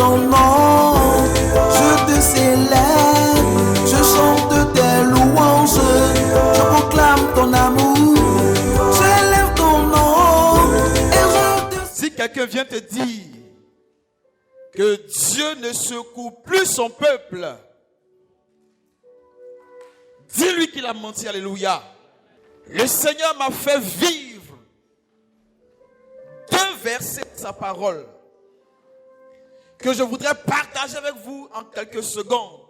ton nom, je te célèbre, je chante tes louanges, je proclame ton amour, j'élève ton nom et je te... Si quelqu'un vient te dire que Dieu ne secoue plus son peuple, dis-lui qu'il a menti, alléluia. Le Seigneur m'a fait vivre 2 versets de sa parole que je voudrais partager avec vous en quelques secondes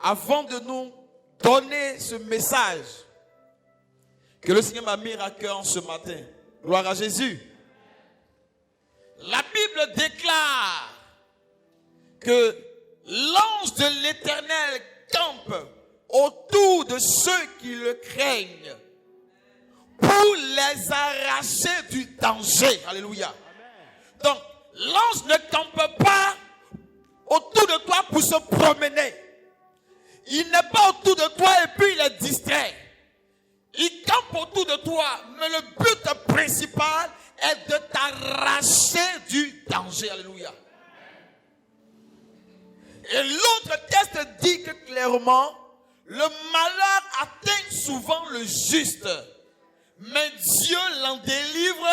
avant de nous donner ce message que le Seigneur m'a mis à cœur ce matin. Gloire à Jésus. La Bible déclare que l'ange de l'Éternel campe autour de ceux qui le craignent pour les arracher du danger. Alléluia. Donc, l'ange ne campe pas autour de toi pour se promener. Il n'est pas autour de toi et puis il est distrait. Il campe autour de toi, mais le but principal est de t'arracher du danger. Alléluia. Et l'autre texte dit que clairement, le malheur atteint souvent le juste, mais Dieu l'en délivre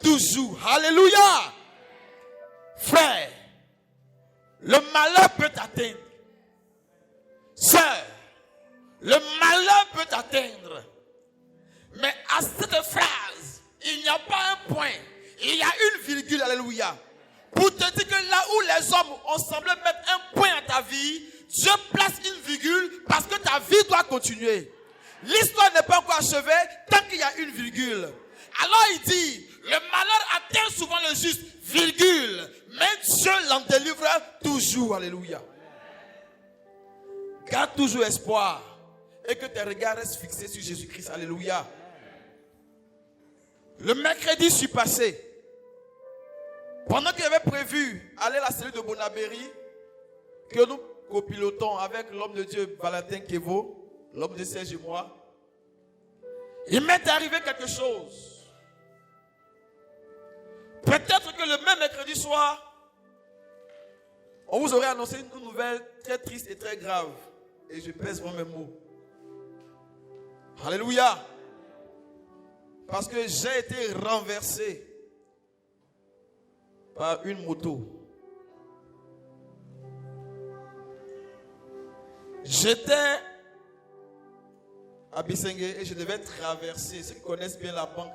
toujours. Alléluia. Frère, le malheur peut t'atteindre. Sœur, le malheur peut t'atteindre. Mais à cette phrase, il n'y a pas un point, il y a une virgule, alléluia. Pour te dire que là où les hommes ont semblé mettre un point à ta vie, Dieu place une virgule parce que ta vie doit continuer. L'histoire n'est pas encore achevée tant qu'il y a une virgule. Alors il dit, le malheur atteint souvent le juste, virgule, mais Dieu l'en délivre toujours, alléluia. Garde toujours espoir et que tes regards restent fixés sur Jésus-Christ, alléluia. Le mercredi, je suis passé. Pendant qu'il avait prévu aller à la cellule de Bonabéry, que nous copilotons avec l'homme de Dieu Valentin Kevo, l'homme de Serge et moi, il m'est arrivé quelque chose. Peut-être que le même mercredi soir, on vous aurait annoncé une nouvelle très triste et très grave. Et je pèse vraiment mes mots. Alléluia. Parce que j'ai été renversé par une moto. J'étais à Bissengue et je devais traverser. Ceux qui connaissent bien la banque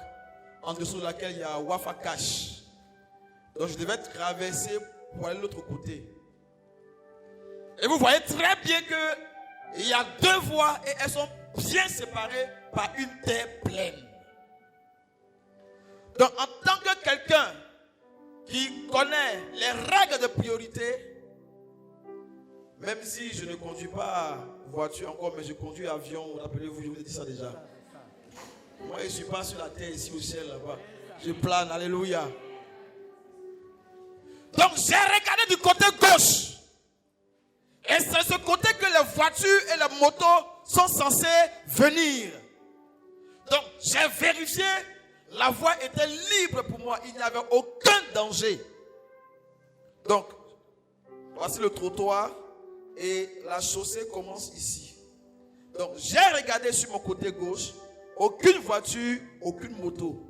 en dessous de laquelle il y a Wafa Cash. Donc je devais traverser pour aller de l'autre côté. Et vous voyez très bien qu'il y a 2 voies et elles sont bien séparées par une terre pleine. Donc en tant que quelqu'un qui connaît les règles de priorité, même si je ne conduis pas voiture encore, mais je conduis avion, rappelez-vous, je vous ai dit ça déjà. Moi, je ne suis pas sur la terre ici au ciel là-bas. Je plane, alléluia. Donc j'ai regardé du côté gauche. Et c'est ce côté que les voitures et les motos sont censées venir. Donc j'ai vérifié, la voie était libre pour moi, il n'y avait aucun danger. Donc, voici le trottoir et la chaussée commence ici. Donc j'ai regardé sur mon côté gauche, aucune voiture, aucune moto.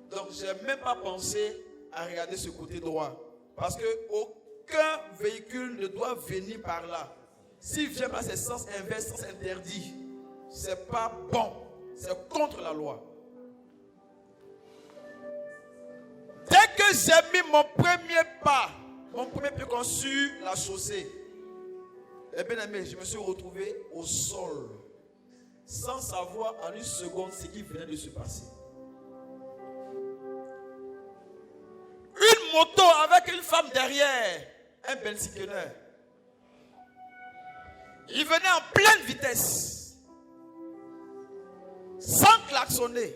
Donc je n'ai même pas pensé à regarder ce côté droit. Parce que aucun véhicule ne doit venir par là. S'il vient par ses sens inverse, sens interdit, c'est pas bon. C'est contre la loi. Dès que j'ai mis mon premier pas, mon premier pied sur la chaussée, eh bien aimé, je me suis retrouvé au sol, sans savoir en une seconde ce qui venait de se passer. Une moto avec une femme derrière, un benzikeneur. Il venait en pleine vitesse, sans klaxonner.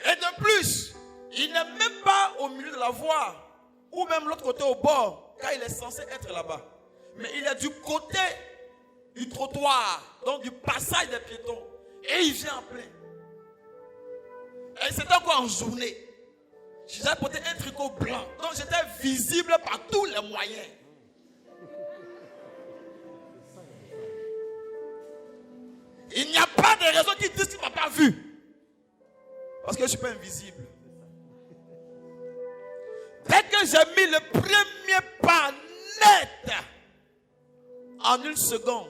Et de plus, il n'est même pas au milieu de la voie, ou même l'autre côté au bord, car il est censé être là-bas. Mais il est du côté du trottoir, donc du passage des piétons. Et il vient en plein. Et c'était encore en journée. J'avais porté un tricot blanc. Donc Donc j'étais visible par tous les moyens. Il n'y a pas de raison qui disent qu'il ne m'a pas vu. Parce que je ne suis pas invisible. Dès que j'ai mis le premier pas net, en une seconde,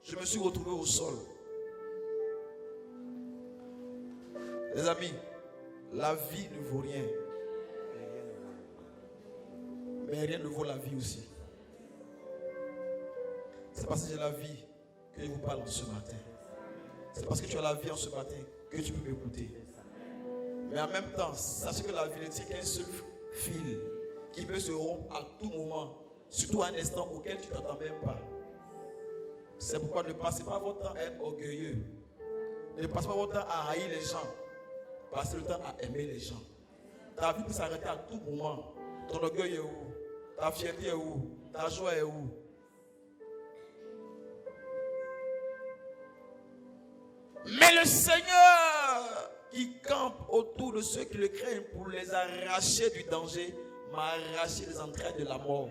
je me suis retrouvé au sol. Les amis, la vie ne vaut rien. Mais rien ne vaut la vie aussi. C'est parce que j'ai la vie que je vous parle ce matin. C'est parce que tu as la vie en ce matin que tu peux m'écouter. Mais en même temps, sachez que la vie ne tient qu'un seul fil qui peut se rompre à tout moment, surtout à un instant auquel tu ne t'attends même pas. C'est pourquoi ne passez pas votre temps à être orgueilleux. Ne passez pas votre temps à haïr les gens. Passez le temps à aimer les gens. Ta vie peut s'arrêter à tout moment. Ton orgueil est où? Ta fierté est où? Ta joie est où? Mais le Seigneur qui campe autour de ceux qui le craignent pour les arracher du danger m'a arraché les entrailles de la mort.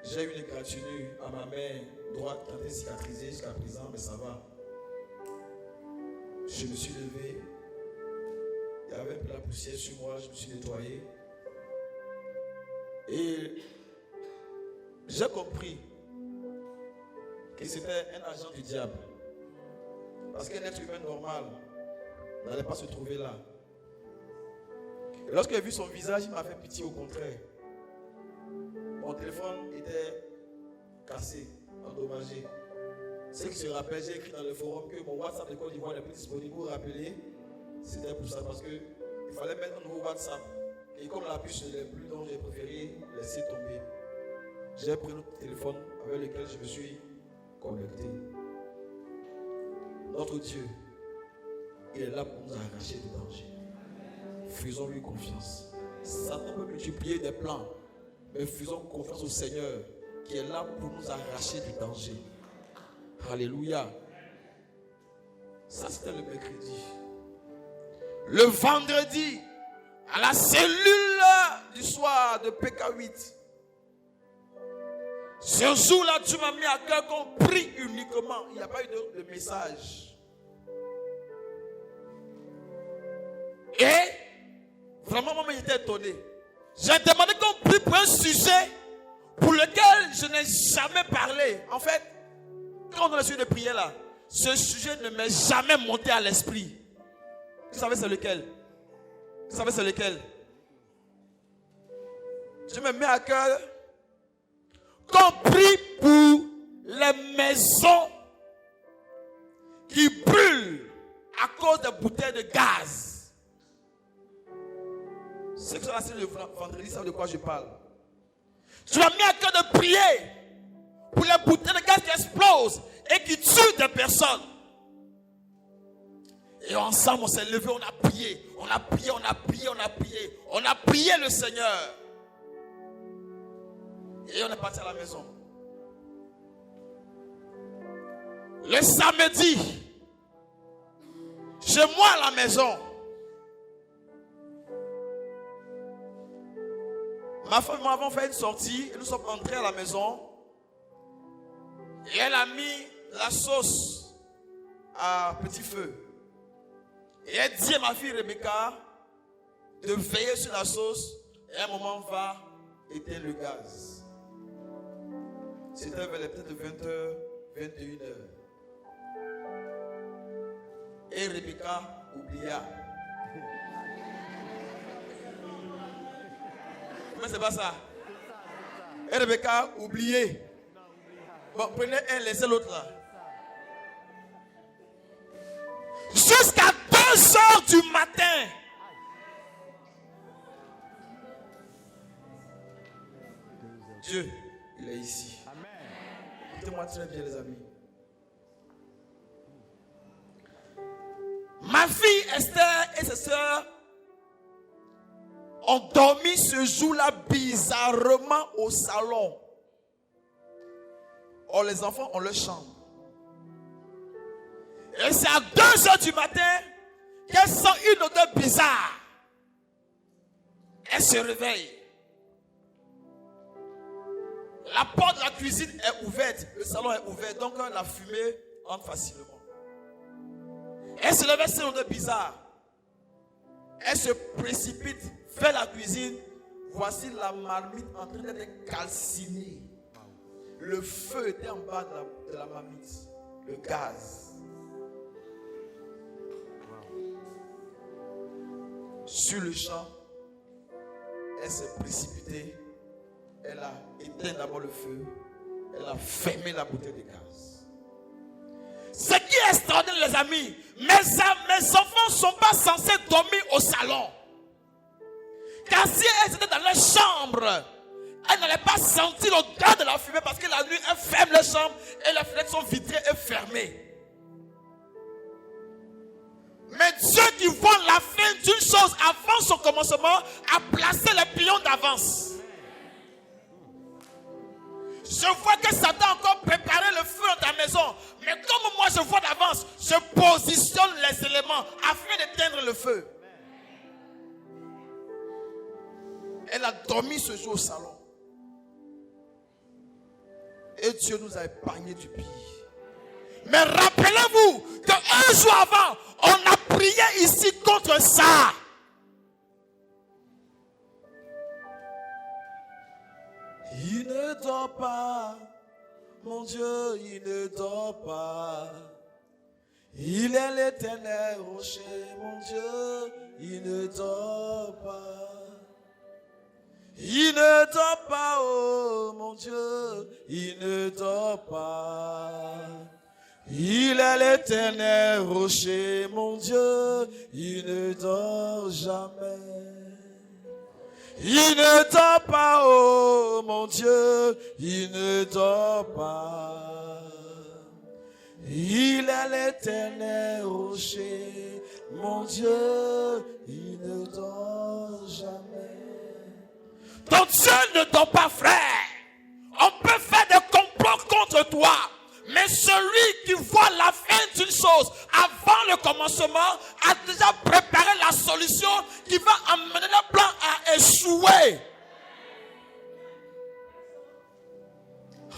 J'ai une égratignure à ma main droite qui a été cicatrisée jusqu'à présent, mais ça va. Je me suis levé. Il y avait de la poussière sur moi, je me suis nettoyé. Et j'ai compris que c'était un agent du diable. Parce qu'un être humain normal n'allait pas se trouver là. Et lorsque j'ai vu son visage, il m'a fait pitié au contraire. Mon téléphone était cassé, endommagé. Ceux qui se rappellent, j'ai écrit dans le forum que mon WhatsApp de Côte d'Ivoire n'est plus disponible. Vous vous rappelez? C'était pour ça, parce qu'il fallait mettre un nouveau WhatsApp. Et comme la puce ne l'est plus, donc j'ai préféré laisser tomber. J'ai pris notre téléphone avec lequel je me suis connecté. Notre Dieu, il est là pour nous arracher du danger. Faisons-lui confiance. Satan peut multiplier des plans, mais faisons confiance au Seigneur qui est là pour nous arracher du danger. Alléluia. Ça, c'était le mercredi. Le vendredi, à la cellule du soir de PK8, ce jour-là, tu m'as mis à cœur qu'on prie uniquement. Il n'y a pas eu de message. Et vraiment, moi, j'étais étonné. J'ai demandé qu'on prie pour un sujet pour lequel je n'ai jamais parlé. En fait, quand on a sujet de prière là, ce sujet ne m'est jamais monté à l'esprit. Vous savez c'est lequel? Vous savez c'est lequel? Je me mets à cœur qu'on prie pour les maisons qui brûlent à cause des bouteilles de gaz. Ceux qui sont assis le vendredi savent de quoi je parle. Je me mets à cœur de prier pour les bouteilles de gaz qui explosent et qui tuent des personnes. Et ensemble, on s'est levé, on a prié. On a prié, on a prié, on a prié. On a prié le Seigneur. Et on est parti à la maison. Le samedi, chez moi à la maison, ma femme et moi avons fait une sortie et nous sommes entrés à la maison. Et elle a mis la sauce à petit feu. Et elle dit à ma fille Rebecca de veiller sur la sauce et à un moment va éteindre le gaz. C'était vers peut-être 20h, 21h. Et Rebecca oublia. Mais c'est pas ça. Et Rebecca oublié. Bon, prenez un, laissez l'autre là. Jusqu'à 2h du matin. Dieu, il est ici. Écoutez-moi très bien, les amis. Ma fille Esther et ses soeurs ont dormi ce jour-là bizarrement au salon. Or, les enfants ont leur chambre. Et c'est à 2h du matin qu'elles sentent une odeur bizarre. Elle se réveille. La porte de la cuisine est ouverte. Le salon est ouvert. Donc la fumée entre facilement. Elle se lève, c'est un peu bizarre. Elle se précipite vers la cuisine. Voici la marmite en train d'être calcinée. Le feu était en bas de la marmite. Le gaz. Sur le champ, elle s'est précipitée. Elle a éteint d'abord le feu. Elle a fermé la bouteille de gaz. Ce qui est extraordinaire, les amis, mes enfants ne sont pas censés dormir au salon. Car si elles étaient dans leur chambre, elles n'allaient pas sentir l'odeur de la fumée parce que la nuit, elles ferment leur chambre et les fenêtres sont vitrées et fermées. Mais Dieu qui voit la fin d'une chose avant son commencement a placé les pions d'avance. Je vois que Satan a encore préparé le feu dans ta maison. Mais comme moi je vois d'avance, je positionne les éléments afin d'éteindre le feu. Elle a dormi ce jour au salon. Et Dieu nous a épargné du pire. Mais rappelez-vous qu'un jour avant, on a prié ici contre ça. Il ne dort pas, mon Dieu, il ne dort pas. Il est l'éternel rocher, mon Dieu, il ne dort pas. Il ne dort pas, oh mon Dieu, il ne dort pas. Il est l'éternel rocher, mon Dieu, il ne dort jamais. Il ne dort pas, oh mon Dieu, il ne dort pas. Il est l'éternel rocher, mon Dieu, il ne dort jamais. Donc Dieu ne dort pas, frère. On peut faire des complots contre toi. Mais celui qui voit la fin d'une chose avant le commencement a déjà préparé la solution qui va amener le plan à échouer.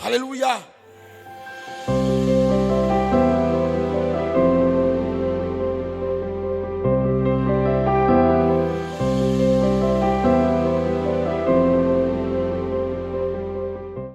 Alléluia.